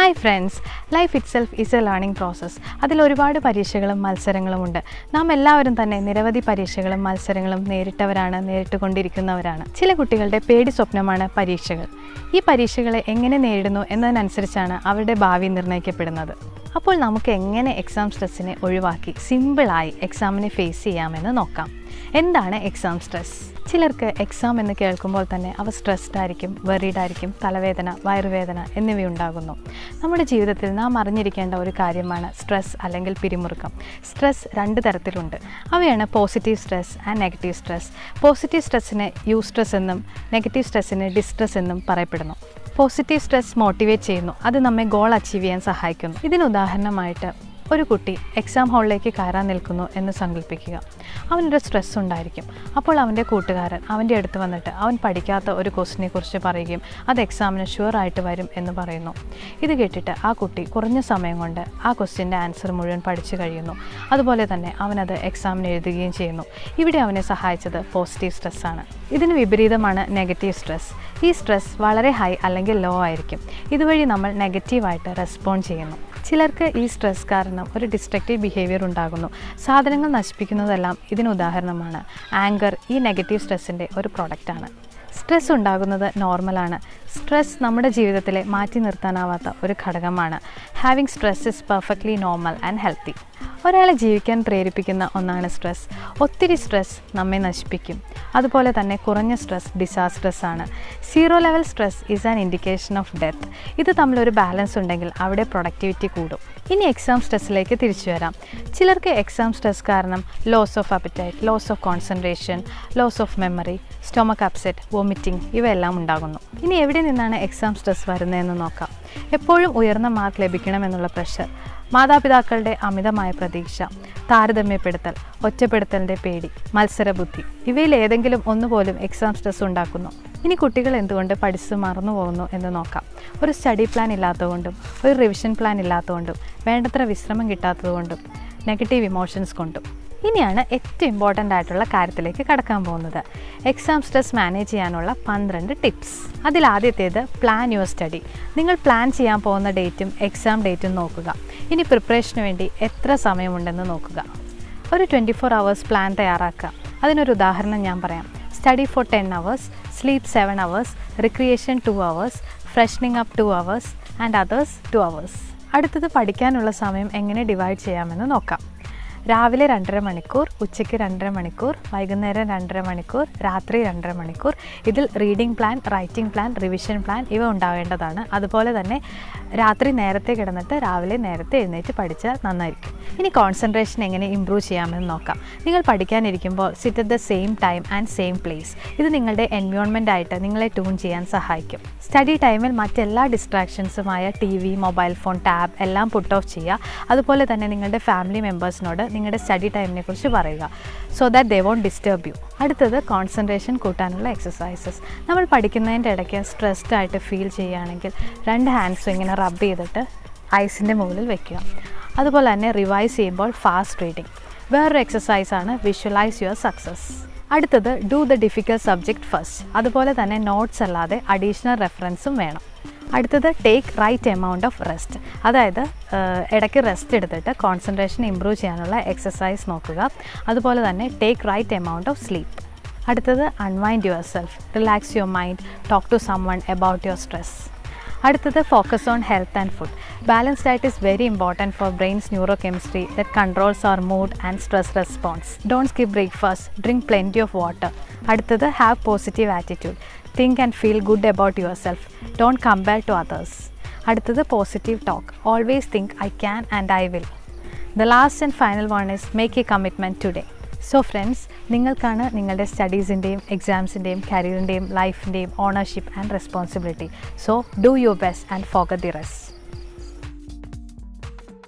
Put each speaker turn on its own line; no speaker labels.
Hi friends, life itself is A learning process. അതിൽ ഒരുപാട് പരീക്ഷകളും മത്സരങ്ങളുമുണ്ട്. നാം എല്ലാവരും തന്നെ നിരവധി പരീക്ഷകളും മത്സരങ്ങളും നേരിട്ടുകൊണ്ടിരിക്കുന്നവരാണ്. ചില കുട്ടികളുടെ പേടി സ്വപ്നമാണ് പരീക്ഷകൾ. ഈ പരീക്ഷകളെ എങ്ങനെ നേരിടുന്നു എന്നതിനനുസരിച്ചാണ് അവരുടെ ഭാവി നിർണ്ണയിക്കപ്പെടുന്നത്. അപ്പോൾ നമുക്ക് എങ്ങനെ എക്സാം സ്ട്രെസ്സിനെ ഒഴിവാക്കി സിമ്പിളായി എക്സാമിനെ ഫേസ് ചെയ്യാമെന്ന് നോക്കാം. എന്താണ് എക്സാം സ്ട്രെസ്? ചിലർക്ക് എക്സാം എന്ന് കേൾക്കുമ്പോൾ തന്നെ അവ സ്ട്രെസ്ഡ് ആയിരിക്കും, വെറീഡ് ആയിരിക്കും, തലവേദന, വയറുവേദന എന്നിവയുണ്ടാകുന്നു. നമ്മുടെ ജീവിതത്തിൽ നാം അറിഞ്ഞിരിക്കേണ്ട ഒരു കാര്യമാണ് സ്ട്രെസ് അല്ലെങ്കിൽ പിരിമുറുക്കം. സ്ട്രെസ് രണ്ട് തരത്തിലുണ്ട്. അവയാണ് positive stress and negative stress. Positive സ്ട്രെസ്സിന് യൂസ്ട്രസ് എന്നും നെഗറ്റീവ് സ്ട്രെസ്സിന് ഡിസ്ട്രെസ് എന്നും പറയപ്പെടുന്നു. പോസിറ്റീവ് സ്ട്രെസ് മോട്ടിവേറ്റ് ചെയ്യുന്നു. അത് നമ്മെ ഗോൾ അച്ചീവ് ചെയ്യാൻ സഹായിക്കുന്നു. ഇതിന് ഉദാഹരണമായിട്ട് ഒരു കുട്ടി എക്സാം ഹാളിലേക്ക് കയറാൻ നിൽക്കുന്നു എന്ന് സങ്കല്പിക്കുക. അവനൊരു സ്ട്രെസ് ഉണ്ടായിരിക്കും. അപ്പോൾ അവൻ്റെ കൂട്ടുകാരൻ അവൻ്റെ അടുത്ത് വന്നിട്ട് അവൻ പഠിക്കാത്ത ഒരു ക്വസ്റ്റിനെ കുറിച്ച് പറയുകയും അത് എക്സാമിന് ഷുവറായിട്ട് വരും എന്ന് പറയുന്നു. ഇത് കേട്ടിട്ട് ആ കുട്ടി കുറഞ്ഞ സമയം കൊണ്ട് ആ ക്വസ്റ്റിൻ്റെ ആൻസർ മുഴുവൻ പഠിച്ചു കഴിയുന്നു. അതുപോലെ തന്നെ അവനത് എക്സാമിന് എഴുതുകയും ചെയ്യുന്നു. ഇവിടെ അവനെ സഹായിച്ചത് പോസിറ്റീവ് സ്ട്രെസ്സാണ്. ഇതിന് വിപരീതമാണ് നെഗറ്റീവ് സ്ട്രെസ്. ഈ സ്ട്രെസ് വളരെ ഹൈ അല്ലെങ്കിൽ ലോ ആയിരിക്കും. ഇതുവഴി നമ്മൾ നെഗറ്റീവായിട്ട് റെസ്പോണ്ട് ചെയ്യുന്നു. ചിലർക്ക് ഈ സ്ട്രെസ് കാരണം ഒരു ഡിസ്ട്രക്റ്റീവ് ബിഹേവിയർ ഉണ്ടാകുന്നു. സാധനങ്ങൾ നശിപ്പിക്കുന്നതെല്ലാം ഇതിന് ഉദാഹരണമാണ്. ആങ്കർ ഈ നെഗറ്റീവ് സ്ട്രെസ്സിൻ്റെ ഒരു പ്രോഡക്റ്റാണ്. സ്ട്രെസ് ഉണ്ടാകുന്നത് നോർമലാണ്. സ്ട്രെസ് നമ്മുടെ ജീവിതത്തിലെ മാറ്റി നിർത്താനാവാത്ത ഒരു ഘടകമാണ്. Having stress is perfectly normal and healthy. ഒരാളെ ജീവിക്കാൻ പ്രേരിപ്പിക്കുന്ന ഒന്നാണ് സ്ട്രെസ്. ഒത്തിരി സ്ട്രെസ് നമ്മെ നശിപ്പിക്കും. അതുപോലെ തന്നെ കുറഞ്ഞ സ്ട്രെസ് ഡിസാസ്ട്രസ് ആണ്. Zero level stress is an indication of death. ഇത് തമ്മിലൊരു ബാലൻസ് ഉണ്ടെങ്കിൽ അവിടെ പ്രൊഡക്ടിവിറ്റി കൂടും. ഇനി എക്സാം സ്ട്രെസ്സിലേക്ക് തിരിച്ചു വരാം. ചിലർക്ക് എക്സാം സ്ട്രെസ് കാരണം loss of appetite, loss of concentration, loss of memory, stomach upset, vomiting ഇവയെല്ലാം ഉണ്ടാകുന്നു. ഇനി എവിടെ നിന്നാണ് എക്സാം സ്ട്രെസ് വരുന്നതെന്ന് നോക്കാം. എപ്പോഴും ഉയർന്ന മാർക്ക് ലഭിക്കണമെന്നുള്ള പ്രഷർ, മാതാപിതാക്കളുടെ അമിതമായ പ്രതീക്ഷ, താരതമ്യപ്പെടുത്തൽ, ഒറ്റപ്പെടുത്തലിൻ്റെ പേടി, മത്സരബുദ്ധി ഇവയിൽ ഏതെങ്കിലും ഒന്നുപോലും എക്സാം സ്ട്രെസ് ഉണ്ടാക്കുന്നു. ഇനി കുട്ടികൾ എന്തുകൊണ്ട് പഠിച്ച് മറന്നു പോകുന്നു എന്ന് നോക്കാം. ഒരു സ്റ്റഡി പ്ലാൻ ഇല്ലാത്തതുകൊണ്ടും ഒരു റിവിഷൻ പ്ലാൻ ഇല്ലാത്തതുകൊണ്ടും വേണ്ടത്ര വിശ്രമം കിട്ടാത്തതുകൊണ്ടും നെഗറ്റീവ് ഇമോഷൻസ് കൊണ്ടും. ഇനിയാണ് ഏറ്റവും ഇമ്പോർട്ടൻ്റ് ആയിട്ടുള്ള കാര്യത്തിലേക്ക് കടക്കാൻ പോകുന്നത്. എക്സാം സ്ട്രെസ് മാനേജ് ചെയ്യാനുള്ള 12 ടിപ്സ്. അതിലാദ്യത്തേത് പ്ലാൻ യുവർ സ്റ്റഡി. നിങ്ങൾ പ്ലാൻ ചെയ്യാൻ പോകുന്ന ഡേറ്റും എക്സാം ഡേറ്റും നോക്കുക. ഇനി പ്രിപ്പറേഷന് വേണ്ടി എത്ര സമയമുണ്ടെന്ന് നോക്കുക. ഒരു 24 hours പ്ലാൻ തയ്യാറാക്കുക. അതിനൊരു ഉദാഹരണം ഞാൻ പറയാം. Study for 10 hours, sleep 7 hours, recreation 2 hours, freshening up 2 hours and others 2 hours. അടുത്തത് പഠിക്കാനുള്ള സമയം എങ്ങനെ ഡിവൈഡ് ചെയ്യാമെന്ന് നോക്കാം. രാവിലെ 2.5 മണിക്കൂർ, ഉച്ചയ്ക്ക് 2.5 മണിക്കൂർ, വൈകുന്നേരം 2.5 മണിക്കൂർ, രാത്രി 2.5 മണിക്കൂർ. ഇതിൽ reading plan, writing plan, revision plan ഇവ ഉണ്ടാവേണ്ടതാണ്. അതുപോലെ തന്നെ രാത്രി നേരത്തെ കിടന്നിട്ട് രാവിലെ നേരത്തെ എഴുന്നേറ്റ് പഠിച്ചാൽ നന്നായിരിക്കും. ഇനി കോൺസെൻട്രേഷൻ എങ്ങനെ ഇമ്പ്രൂവ് ചെയ്യാമെന്ന് നോക്കാം. നിങ്ങൾ പഠിക്കാനിരിക്കുമ്പോൾ sit at the same time and same place. ഇത് നിങ്ങളുടെ എൻവയോൺമെൻ്റ് ആയിട്ട് നിങ്ങളെ ട്യൂൺ ചെയ്യാൻ സഹായിക്കും. സ്റ്റഡി ടൈമിൽ മറ്റെല്ലാ ഡിസ്ട്രാക്ഷൻസുമായ TV, മൊബൈൽ ഫോൺ, ടാബ് എല്ലാം പുട്ട് ഓഫ് ചെയ്യുക. അതുപോലെ തന്നെ നിങ്ങളുടെ ഫാമിലി മെമ്പേഴ്സിനോട് നിങ്ങളുടെ സ്റ്റഡി ടൈമിനെ കുറിച്ച് പറയുക. So that they won't disturb you. അടുത്തത് കോൺസെൻട്രേഷൻ കൂട്ടാനുള്ള എക്സസൈസസ്. നമ്മൾ പഠിക്കുന്നതിൻ്റെ ഇടയ്ക്ക് സ്ട്രെസ്ഡ് ആയിട്ട് ഫീൽ ചെയ്യുകയാണെങ്കിൽ 2 ഹാൻഡ്സും ഇങ്ങനെ റബ്ബ് ചെയ്തിട്ട് ഐസിൻ്റെ മുകളിൽ വെക്കുക. അതുപോലെ തന്നെ റിവൈസ് ചെയ്യുമ്പോൾ ഫാസ്റ്റ് റീഡിങ്. വേറൊരു എക്സസൈസാണ് വിഷ്വലൈസ് യുവർ സക്സസ്. അടുത്തത് do the difficult subject first. അതുപോലെ തന്നെ നോട്ട്സ് അല്ലാതെ അഡീഷണൽ റെഫറൻസും വേണം. അടുത്തത് take right amount of rest. അതായത് ഇടയ്ക്ക് റെസ്റ്റ് എടുത്തിട്ട് കോൺസെൻട്രേഷൻ ഇമ്പ്രൂവ് ചെയ്യാനുള്ള എക്സസൈസ് നോക്കുക. അതുപോലെ തന്നെ take right amount of sleep. അടുത്തത് unwind yourself, relax your mind, talk to someone about your stress. അടുത്തത് focus on health and food. Balance diet is very important for brains neurochemistry that controls our mood and stress response. Don't skip breakfast, drink plenty of water. അടുത്തത് have positive attitude. Think and feel good about yourself. Don't compare to others. അടുത്തത് positive talk. Always think I can and I will. The last and final one is make a commitment today. So friends, നിങ്ങൾക്കാണ് നിങ്ങളുടെ സ്റ്റഡീസിൻ്റെയും എക്സാംസിൻ്റെയും കരിയറിൻ്റെയും ലൈഫിൻ്റെയും ownership and responsibility. So do your best and forget the rest.